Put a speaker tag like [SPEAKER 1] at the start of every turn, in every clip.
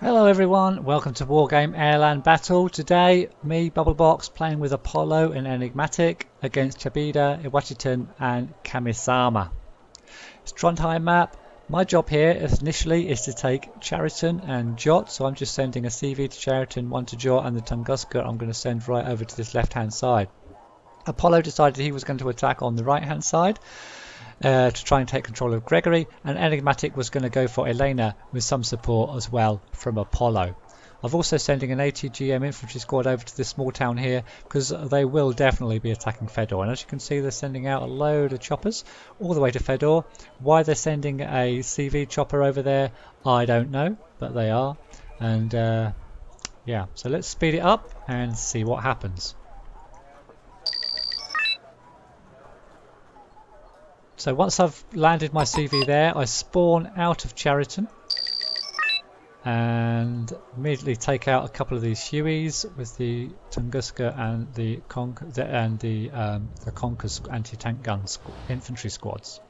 [SPEAKER 1] Hello everyone, welcome to Wargame Airland Battle. Today, me, Bubblebox, playing with Apollo and Enigmatic against Chabida, Iwachitan and Kamisama. It's Trondheim map. My job here initially is to take Chariton and Jot, so I'm just sending a CV to Chariton, one to Jot, and the Tunguska I'm going to send right over to this left hand side. Apollo decided he was going to attack on the right hand side to try and take control of Gregory, and Enigmatic was going to go for Elena with some support as well from Apollo. I've also sending an ATGM infantry squad over to this small town here because they will definitely be attacking Fedor, and as you can see they're sending out a load of choppers all the way to Fedor. Why they're sending a CV chopper over there I don't know, but they are, and yeah, so let's speed it up and see what happens. So once I've landed my CV there, I spawn out of Chariton and immediately take out a couple of these Hueys with the Tunguska and the Conker's anti-tank guns infantry squads.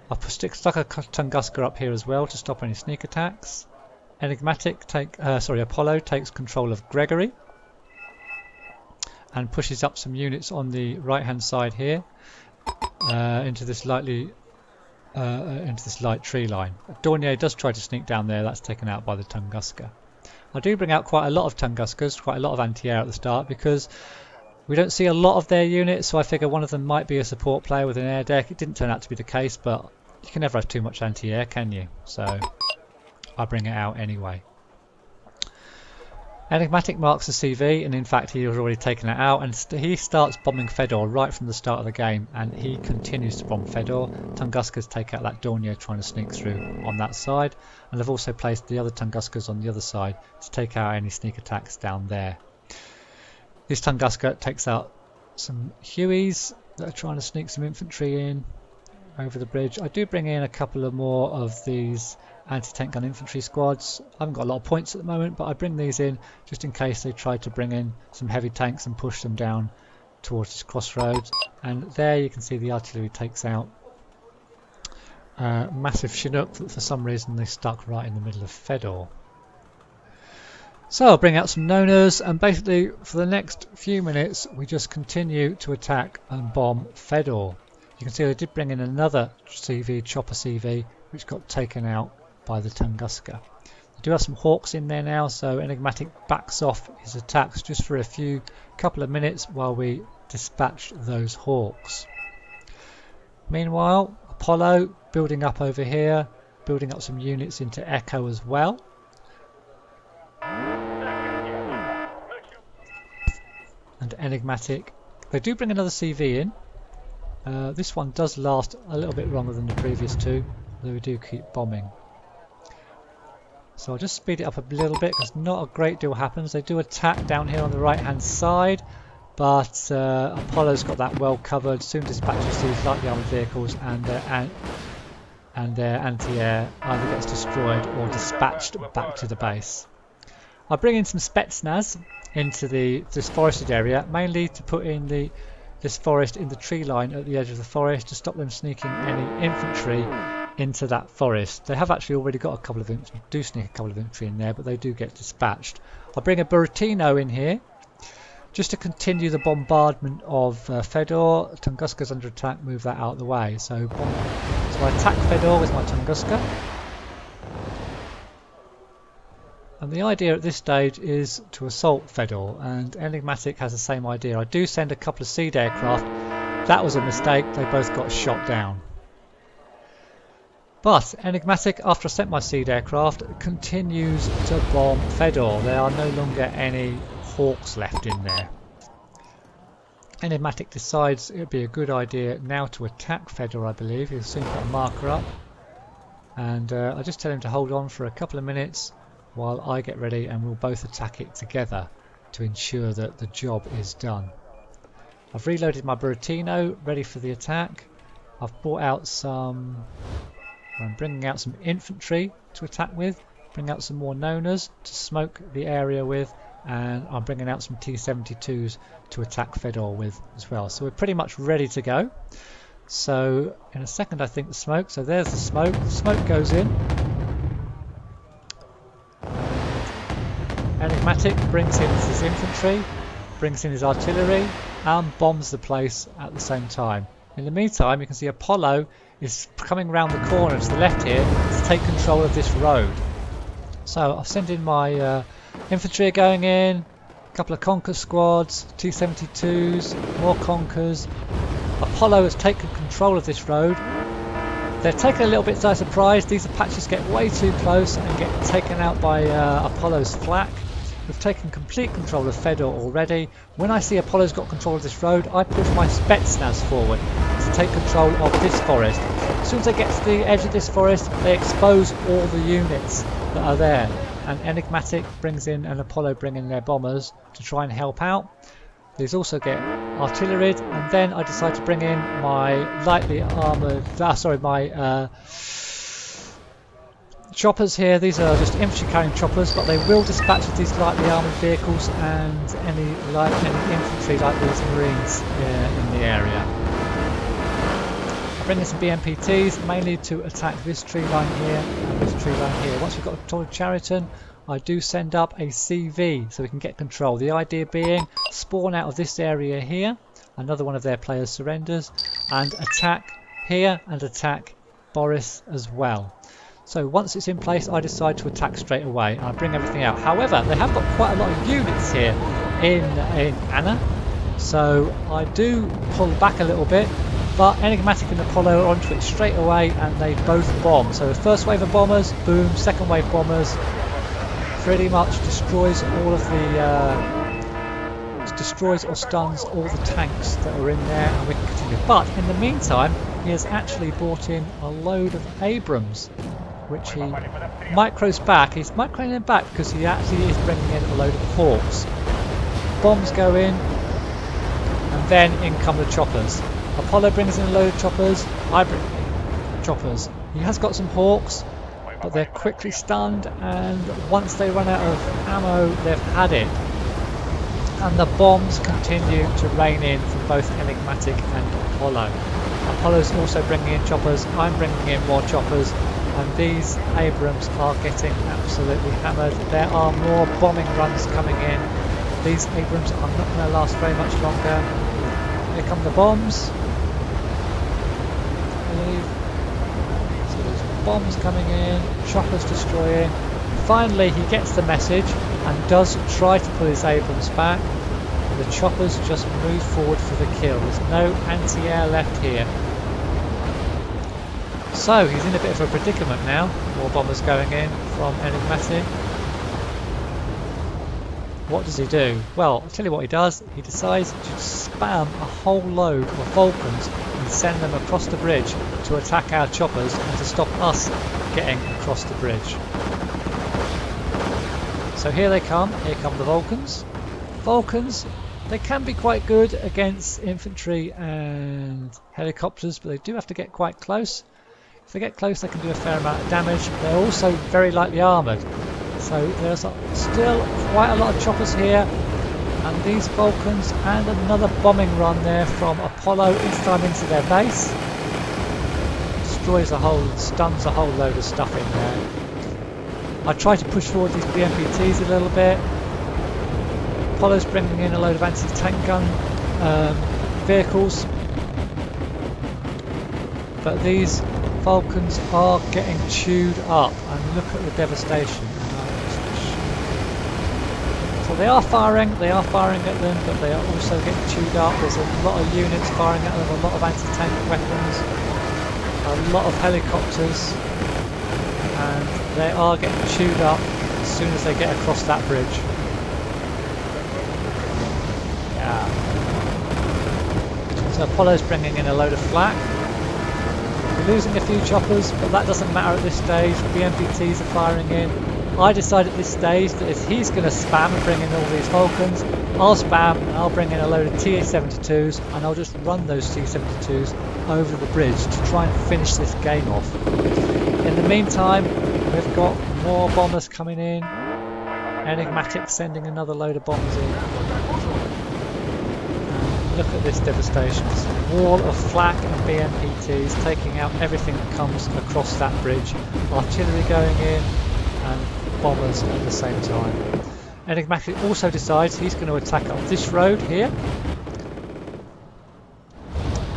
[SPEAKER 1] I've stuck a Tunguska up here as well to stop any sneak attacks. Apollo takes control of Gregory and pushes up some units on the right hand side here into this light tree line. Dornier does try to sneak down there, that's taken out by the Tunguska. I do bring out quite a lot of Tunguskas, quite a lot of anti-air at the start because we don't see a lot of their units, so I figure one of them might be a support player with an air deck. It didn't turn out to be the case, but you can never have too much anti-air, can you? So I bring it out anyway. Enigmatic marks the CV, and in fact he was already taken it out, and he starts bombing Fedor right from the start of the game, and he continues to bomb Fedor. Tunguskas take out that Dornier trying to sneak through on that side, and I've also placed the other Tunguskas on the other side to take out any sneak attacks down there. This Tunguska takes out some Hueys that are trying to sneak some infantry in over the bridge. I do bring in a couple of more of these anti-tank gun infantry squads. I haven't got a lot of points at the moment, but I bring these in just in case they try to bring in some heavy tanks and push them down towards this crossroads. And there you can see the artillery takes out massive Chinook that for some reason they stuck right in the middle of Fedor. So I'll bring out some Nonas, and basically for the next few minutes we just continue to attack and bomb Fedor. You can see they did bring in another CV, chopper CV, which got taken out by the Tunguska. They do have some Hawks in there now, so Enigmatic backs off his attacks just for a couple of minutes while we dispatch those Hawks. Meanwhile, Apollo building up over here, building up some units into Echo as well. And Enigmatic, they do bring another CV in. This one does last a little bit longer than the previous two, though we do keep bombing. So I'll just speed it up a little bit because not a great deal happens. They do attack down here on the right hand side, but Apollo's got that well covered, soon dispatches these lightly armoured vehicles, and their anti-air either gets destroyed or dispatched back to the base. I bring in some Spetsnaz into this forested area, mainly to put in this forest in the tree line at the edge of the forest to stop them sneaking any infantry into that forest. They have actually already got a couple of infantry, do sneak a couple of infantry in there, but they do get dispatched. I bring a Buratino in here just to continue the bombardment of Fedor. Tunguska's under attack, move that out of the way. So I attack Fedor with my Tunguska. And the idea at this stage is to assault Fedor, and Enigmatic has the same idea. I do send a couple of Seed aircraft. That was a mistake, they both got shot down. But Enigmatic, after I sent my Seed aircraft, continues to bomb Fedor. There are no longer any Hawks left in there. Enigmatic decides it would be a good idea now to attack Fedor, I believe. He'll soon put a marker up. And I just tell him to hold on for a couple of minutes while I get ready, and we'll both attack it together to ensure that the job is done. I've reloaded my Buratino, ready for the attack. I've brought out I'm bringing out some infantry to attack with, bring out some more Nonas to smoke the area with, and I'm bringing out some T-72s to attack Fedor with as well. So we're pretty much ready to go. So in a second I think the smoke, so there's the smoke goes in. Enigmatic brings in his infantry, brings in his artillery, and bombs the place at the same time. In the meantime, you can see Apollo is coming round the corner to the left here to take control of this road. So I'll send in my infantry going in, a couple of Conquer squads, T-72s, more Conquers. Apollo has taken control of this road. They're taken a little bit by surprise. These Apaches get way too close and get taken out by Apollo's flak. We've taken complete control of Fedor already. When I see Apollo's got control of this road, I push my Spetsnaz forward to take control of this forest. As soon as they get to the edge of this forest, they expose all the units that are there. And Enigmatic brings in and Apollo bring in their bombers to try and help out. These also get artillery, and then I decide to bring in my lightly armoured, my choppers here. These are just infantry carrying choppers, but they will dispatch with these lightly armoured vehicles and any infantry like these Marines in the area. I bring in some BMPTs, mainly to attack this tree line here and this tree line here. Once we've got a Toy Chariton, I do send up a CV so we can get control. The idea being spawn out of this area here, another one of their players surrenders, and attack here and attack Boris as well. So once it's in place, I decide to attack straight away. I bring everything out. However, they have got quite a lot of units here in Anna, so I do pull back a little bit, but Enigmatic and Apollo are onto it straight away and they both bomb. So the first wave of bombers, boom, second wave bombers, pretty much destroys all of the destroys or stuns all the tanks that are in there, and we can continue. But in the meantime, he has actually brought in a load of Abrams, which he micros back. He's microing them back because he actually is bringing in a load of Hawks. Bombs go in, and then in come the choppers. Apollo brings in a load of choppers. I bring in choppers. He has got some Hawks, but they're quickly stunned, and once they run out of ammo, they've had it. And the bombs continue to rain in from both Enigmatic and Apollo. Apollo's also bringing in choppers, I'm bringing in more choppers, and these Abrams are getting absolutely hammered. There are more bombing runs coming in. These Abrams are not going to last very much longer. Here come the bombs. So there's bombs coming in, choppers destroying. Finally he gets the message and does try to pull his Abrams back. The choppers just move forward for the kill. There's no anti-air left here. So he's in a bit of a predicament now. More bombers going in from Enigmatic. What does he do? Well, I'll tell you what he does. He decides to spam a whole load of Vulcans and send them across the bridge to attack our choppers and to stop us getting across the bridge. So here they come. Here come the Vulcans. Vulcans, they can be quite good against infantry and helicopters, but they do have to get quite close. If they get close, they can do a fair amount of damage. They're also very lightly armoured, so there's still quite a lot of choppers here. And these Vulcans, and another bombing run there from Apollo this time into their base. Destroys stuns a whole load of stuff in there. I try to push forward these BMPTs a little bit. Apollo's bringing in a load of anti-tank gun vehicles, but these Vulcans are getting chewed up, and look at the devastation. So they are firing at them, but they are also getting chewed up. There's a lot of units firing at them, a lot of anti-tank weapons, a lot of helicopters, and they are getting chewed up as soon as they get across that bridge. So Apollo's bringing in a load of flak. We're losing a few choppers, but that doesn't matter at this stage. The BMPTs are firing in. I decide at this stage that if he's going to spam and bring in all these Vulcans, I'll spam and I'll bring in a load of T-72s, and I'll just run those T-72s over the bridge to try and finish this game off. In the meantime, we've got more bombers coming in. Enigmatic sending another load of bombers in. Look at this devastation. This wall of flak and BMPTs taking out everything that comes across that bridge. Artillery going in and bombers at the same time. Enigmatic also decides he's going to attack up this road here.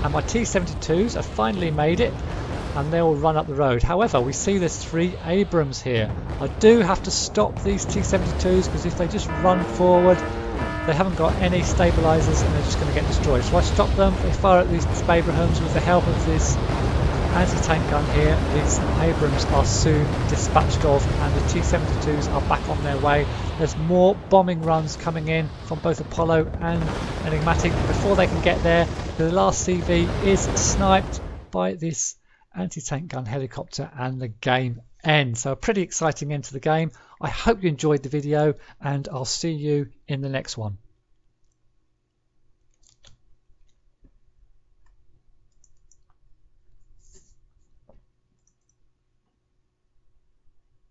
[SPEAKER 1] And my T-72s have finally made it, and they'll run up the road. However, we see there's 3 Abrams here. I do have to stop these T-72s because if they just run forward, they haven't got any stabilizers and they're just going to get destroyed. So I stop them, they fire at these Abrams with the help of this anti-tank gun here. These Abrams are soon dispatched of, and the T-72s are back on their way. There's more bombing runs coming in from both Apollo and Enigmatic. Before they can get there, the last CV is sniped by this anti-tank gun helicopter and the game ends. So a pretty exciting end to the game. I hope you enjoyed the video, and I'll see you in the next one.